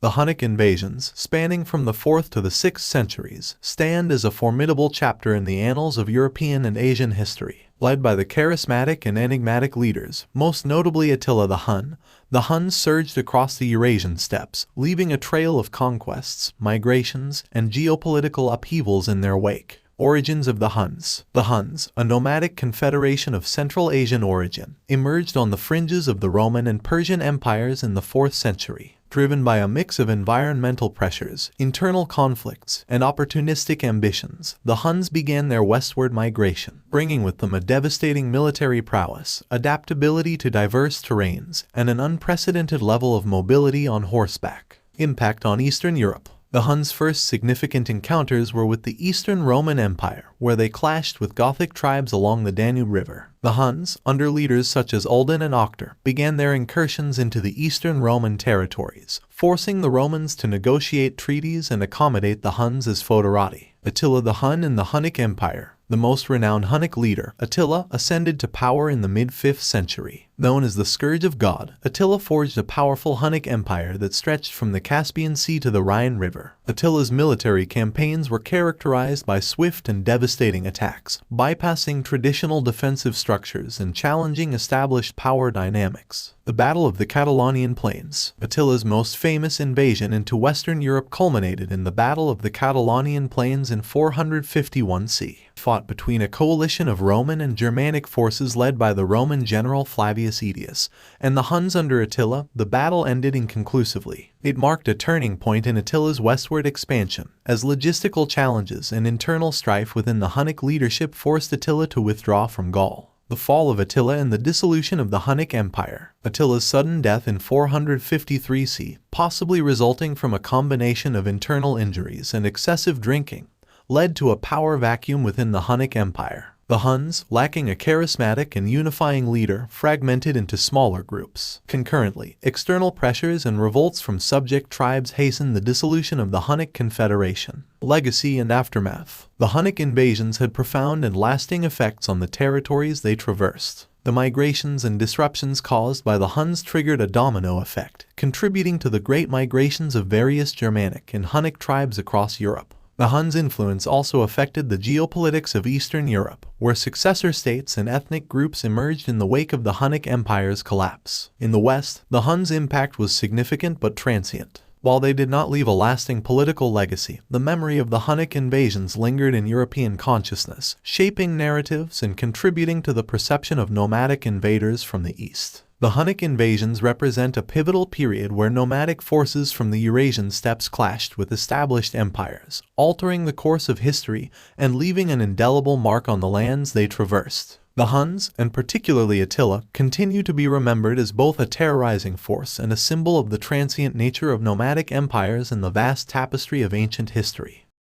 The Hunnic invasions, spanning from the 4th to the 6th centuries, stand as a formidable chapter in the annals of European and Asian history. Led by the charismatic and enigmatic leaders, most notably Attila the Hun, the Huns surged across the Eurasian steppes, leaving a trail of conquests, migrations, and geopolitical upheavals in their wake. Origins of the Huns. The Huns, a nomadic confederation of Central Asian origin, emerged on the fringes of the Roman and Persian empires in the 4th century. Driven by a mix of environmental pressures, internal conflicts, and opportunistic ambitions, the Huns began their westward migration, bringing with them a devastating military prowess, adaptability to diverse terrains, and an unprecedented level of mobility on horseback. Impact on Eastern Europe. The Huns' first significant encounters were with the Eastern Roman Empire, where they clashed with Gothic tribes along the Danube River. The Huns, under leaders such as Uldin and Octor, began their incursions into the Eastern Roman territories, forcing the Romans to negotiate treaties and accommodate the Huns as foederati. Attila the Hun in the Hunnic Empire. The most renowned Hunnic leader, Attila, ascended to power in the mid-5th century. Known as the Scourge of God, Attila forged a powerful Hunnic empire that stretched from the Caspian Sea to the Rhine River. Attila's military campaigns were characterized by swift and devastating attacks, bypassing traditional defensive structures and challenging established power dynamics. The Battle of the Catalonian Plains. Attila's most famous invasion into Western Europe culminated in the Battle of the Catalonian Plains in 451 CE. Fought between a coalition of Roman and Germanic forces led by the Roman general Flavius Aetius and the Huns under Attila. The battle ended inconclusively. It marked a turning point in Attila's westward expansion, as logistical challenges and internal strife within the Hunnic leadership forced Attila to withdraw from Gaul. The fall of Attila and the dissolution of the Hunnic Empire. Attila's sudden death in 453 CE, possibly resulting from a combination of internal injuries and excessive drinking, led to a power vacuum within the Hunnic Empire. The Huns, lacking a charismatic and unifying leader, fragmented into smaller groups. Concurrently, external pressures and revolts from subject tribes hastened the dissolution of the Hunnic Confederation. Legacy and aftermath. The Hunnic invasions had profound and lasting effects on the territories they traversed. The migrations and disruptions caused by the Huns triggered a domino effect, contributing to the great migrations of various Germanic and Hunnic tribes across Europe. The Huns' influence also affected the geopolitics of Eastern Europe, where successor states and ethnic groups emerged in the wake of the Hunnic Empire's collapse. In the West, the Huns' impact was significant but transient. While they did not leave a lasting political legacy, the memory of the Hunnic invasions lingered in European consciousness, shaping narratives and contributing to the perception of nomadic invaders from the East. The Hunnic invasions represent a pivotal period where nomadic forces from the Eurasian steppes clashed with established empires, altering the course of history and leaving an indelible mark on the lands they traversed. The Huns, and particularly Attila, continue to be remembered as both a terrorizing force and a symbol of the transient nature of nomadic empires in the vast tapestry of ancient history.